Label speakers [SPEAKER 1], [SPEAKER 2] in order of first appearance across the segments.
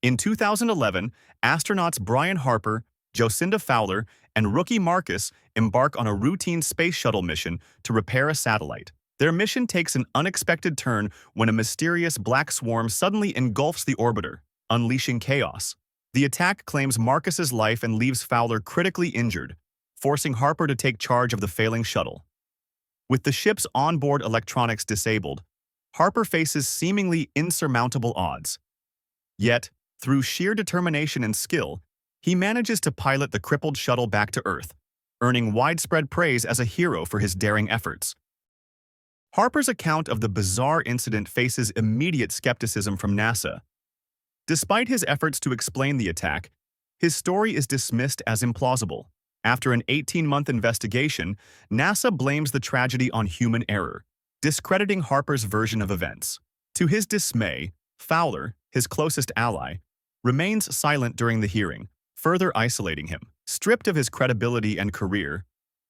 [SPEAKER 1] In 2011, astronauts Brian Harper, Jocinda Fowler, and rookie Marcus embark on a routine space shuttle mission to repair a satellite. Their mission takes an unexpected turn when a mysterious black swarm suddenly engulfs the orbiter, unleashing chaos. The attack claims Marcus's life and leaves Fowler critically injured, forcing Harper to take charge of the failing shuttle. With the ship's onboard electronics disabled, Harper faces seemingly insurmountable odds. Yet, through sheer determination and skill, he manages to pilot the crippled shuttle back to Earth, earning widespread praise as a hero for his daring efforts. Harper's account of the bizarre incident faces immediate skepticism from NASA. Despite his efforts to explain the attack, his story is dismissed as implausible. After an 18-month investigation, NASA blames the tragedy on human error, discrediting Harper's version of events. To his dismay, Fowler, his closest ally, remains silent during the hearing, further isolating him. Stripped of his credibility and career,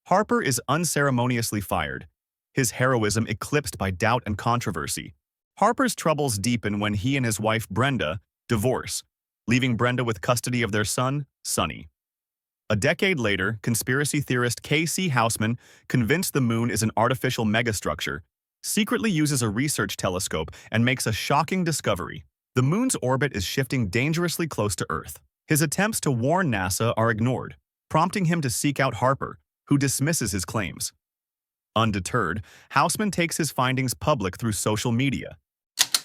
[SPEAKER 1] Harper is unceremoniously fired, his heroism eclipsed by doubt and controversy. Harper's troubles deepen when he and his wife Brenda divorce, leaving Brenda with custody of their son, Sonny. A decade later, conspiracy theorist K.C. Houseman, convinced the moon is an artificial megastructure, secretly uses a research telescope and makes a shocking discovery. The moon's orbit is shifting dangerously close to Earth. His attempts to warn NASA are ignored, prompting him to seek out Harper, who dismisses his claims. Undeterred, Houseman takes his findings public through social media.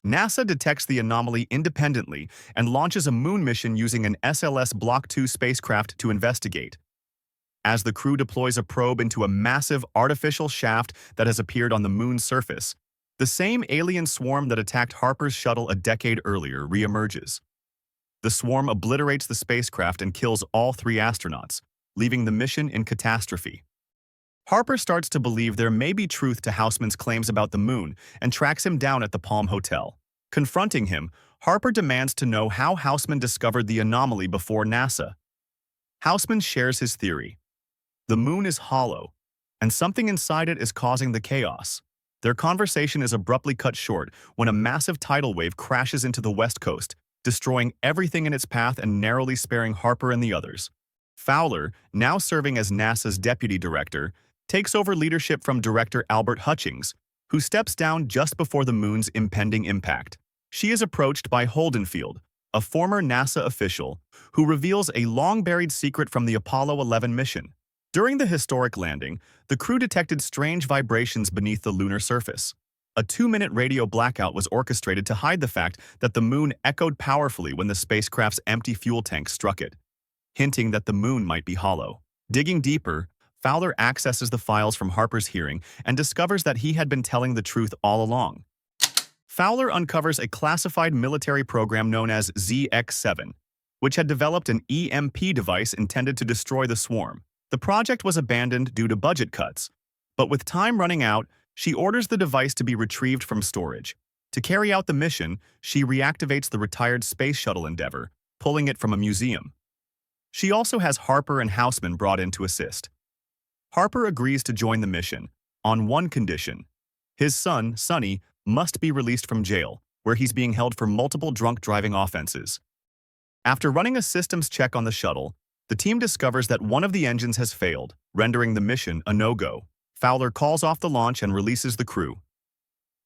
[SPEAKER 1] NASA detects the anomaly independently and launches a moon mission using an SLS Block II spacecraft to investigate. As the crew deploys a probe into a massive artificial shaft that has appeared on the moon's surface, the same alien swarm that attacked Harper's shuttle a decade earlier reemerges. The swarm obliterates the spacecraft and kills all 3 astronauts, leaving the mission in catastrophe. Harper starts to believe there may be truth to Houseman's claims about the moon and tracks him down at the Palm Hotel. Confronting him, Harper demands to know how Houseman discovered the anomaly before NASA. Houseman shares his theory. The moon is hollow, and something inside it is causing the chaos. Their conversation is abruptly cut short when a massive tidal wave crashes into the west coast, destroying everything in its path and narrowly sparing Harper and the others. Fowler, now serving as NASA's deputy director, takes over leadership from Director Albert Hutchings, who steps down just before the moon's impending impact. She is approached by Holdenfield, a former NASA official, who reveals a long-buried secret from the Apollo 11 mission. During the historic landing, the crew detected strange vibrations beneath the lunar surface. A 2-minute radio blackout was orchestrated to hide the fact that the moon echoed powerfully when the spacecraft's empty fuel tank struck it, hinting that the moon might be hollow. Digging deeper, Fowler accesses the files from Harper's hearing and discovers that he had been telling the truth all along. Fowler uncovers a classified military program known as ZX-7, which had developed an EMP device intended to destroy the swarm. The project was abandoned due to budget cuts, but with time running out, she orders the device to be retrieved from storage. To carry out the mission, she reactivates the retired Space Shuttle Endeavour, pulling it from a museum. She also has Harper and Houseman brought in to assist. Harper agrees to join the mission, on one condition. His son, Sonny, must be released from jail, where he's being held for multiple drunk driving offenses. After running a systems check on the shuttle, the team discovers that one of the engines has failed, rendering the mission a no-go. Fowler calls off the launch and releases the crew.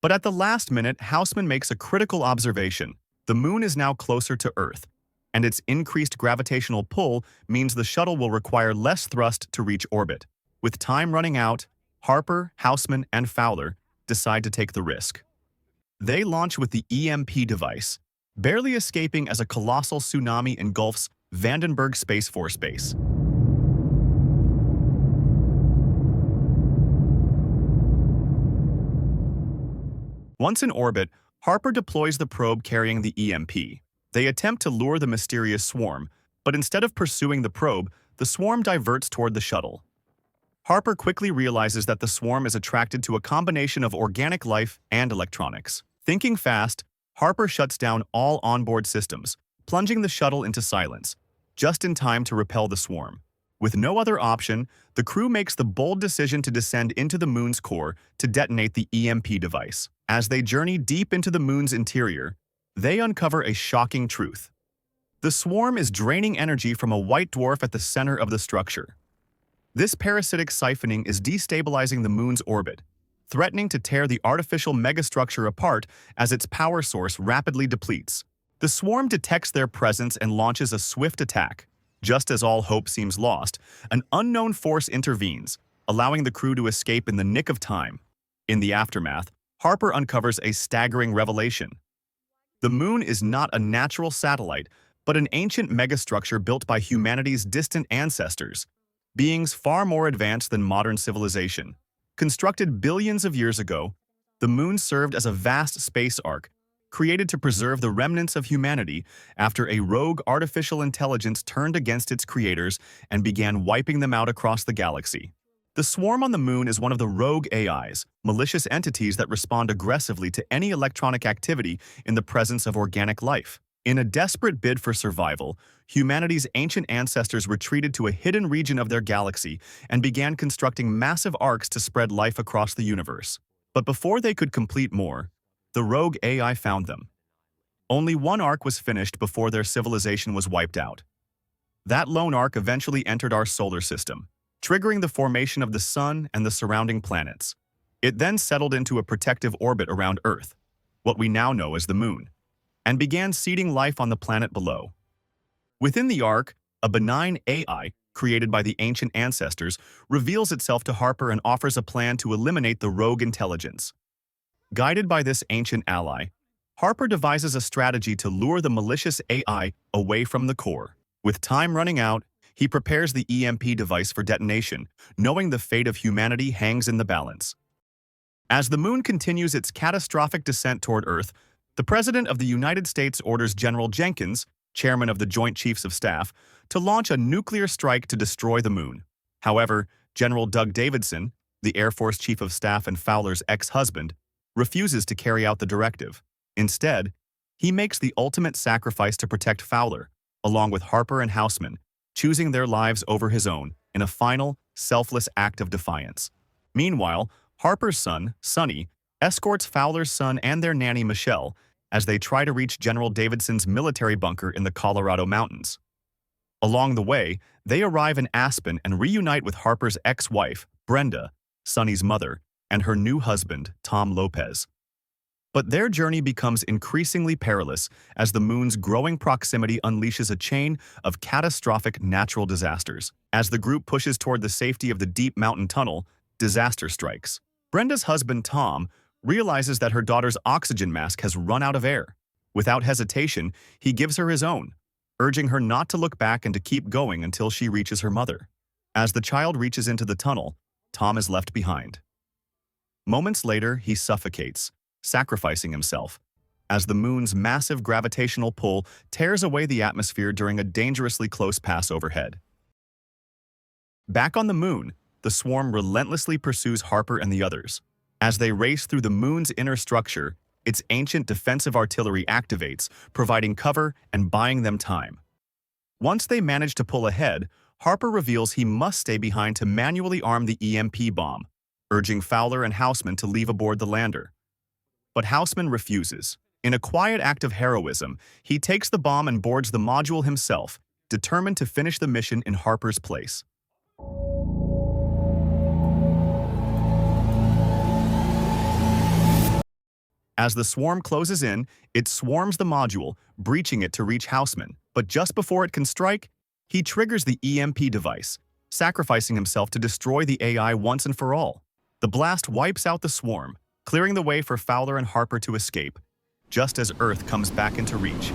[SPEAKER 1] But at the last minute, Houseman makes a critical observation. The moon is now closer to Earth, and its increased gravitational pull means the shuttle will require less thrust to reach orbit. With time running out, Harper, Houseman, and Fowler decide to take the risk. They launch with the EMP device, barely escaping as a colossal tsunami engulfs Vandenberg Space Force Base. Once in orbit, Harper deploys the probe carrying the EMP. They attempt to lure the mysterious swarm, but instead of pursuing the probe, the swarm diverts toward the shuttle. Harper quickly realizes that the swarm is attracted to a combination of organic life and electronics. Thinking fast, Harper shuts down all onboard systems, plunging the shuttle into silence, just in time to repel the swarm. With no other option, the crew makes the bold decision to descend into the moon's core to detonate the EMP device. As they journey deep into the moon's interior, they uncover a shocking truth. The swarm is draining energy from a white dwarf at the center of the structure. This parasitic siphoning is destabilizing the moon's orbit, threatening to tear the artificial megastructure apart as its power source rapidly depletes. The swarm detects their presence and launches a swift attack. Just as all hope seems lost, an unknown force intervenes, allowing the crew to escape in the nick of time. In the aftermath, Harper uncovers a staggering revelation. The moon is not a natural satellite, but an ancient megastructure built by humanity's distant ancestors, beings far more advanced than modern civilization. Constructed billions of years ago, the moon served as a vast space ark, created to preserve the remnants of humanity after a rogue artificial intelligence turned against its creators and began wiping them out across the galaxy. The swarm on the moon is one of the rogue AIs, malicious entities that respond aggressively to any electronic activity in the presence of organic life. In a desperate bid for survival, humanity's ancient ancestors retreated to a hidden region of their galaxy and began constructing massive arcs to spread life across the universe. But before they could complete more, the rogue AI found them. Only one arc was finished before their civilization was wiped out. That lone arc eventually entered our solar system, triggering the formation of the Sun and the surrounding planets. It then settled into a protective orbit around Earth, what we now know as the Moon, and began seeding life on the planet below. Within the ark, a benign AI, created by the ancient ancestors, reveals itself to Harper and offers a plan to eliminate the rogue intelligence. Guided by this ancient ally, Harper devises a strategy to lure the malicious AI away from the core. With time running out, he prepares the EMP device for detonation, knowing the fate of humanity hangs in the balance. As the moon continues its catastrophic descent toward Earth, the President of the United States orders General Jenkins, chairman of the Joint Chiefs of Staff, to launch a nuclear strike to destroy the moon. However, General Doug Davidson, the Air Force Chief of Staff and Fowler's ex-husband, refuses to carry out the directive. Instead, he makes the ultimate sacrifice to protect Fowler, along with Harper and Houseman, choosing their lives over his own in a final, selfless act of defiance. Meanwhile, Harper's son, Sonny, escorts Fowler's son and their nanny, Michelle, as they try to reach General Davidson's military bunker in the Colorado mountains. Along the way, they arrive in Aspen and reunite with Harper's ex-wife, Brenda, Sonny's mother, and her new husband, Tom Lopez. But their journey becomes increasingly perilous as the moon's growing proximity unleashes a chain of catastrophic natural disasters. As the group pushes toward the safety of the deep mountain tunnel, disaster strikes. Brenda's husband, Tom, realizes that her daughter's oxygen mask has run out of air. Without hesitation, he gives her his own, urging her not to look back and to keep going until she reaches her mother. As the child reaches into the tunnel, Tom is left behind. Moments later, he suffocates, sacrificing himself, as the moon's massive gravitational pull tears away the atmosphere during a dangerously close pass overhead. Back on the moon, the swarm relentlessly pursues Harper and the others. As they race through the moon's inner structure, its ancient defensive artillery activates, providing cover and buying them time. Once they manage to pull ahead, Harper reveals he must stay behind to manually arm the EMP bomb, urging Fowler and Houseman to leave aboard the lander. But Houseman refuses. In a quiet act of heroism, he takes the bomb and boards the module himself, determined to finish the mission in Harper's place. As the swarm closes in, it swarms the module, breaching it to reach Houseman. But just before it can strike, he triggers the EMP device, sacrificing himself to destroy the AI once and for all. The blast wipes out the swarm, clearing the way for Fowler and Harper to escape, just as Earth comes back into reach.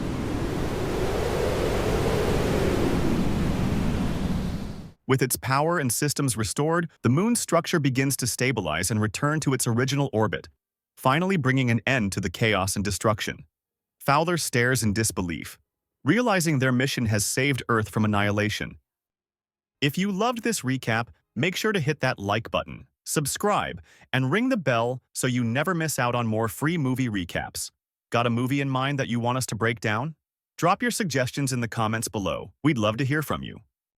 [SPEAKER 1] With its power and systems restored, the moon's structure begins to stabilize and return to its original orbit, finally bringing an end to the chaos and destruction. Fowler stares in disbelief, realizing their mission has saved Earth from annihilation. If you loved this recap, make sure to hit that like button, subscribe, and ring the bell so you never miss out on more free movie recaps. Got a movie in mind that you want us to break down? Drop your suggestions in the comments below. We'd love to hear from you.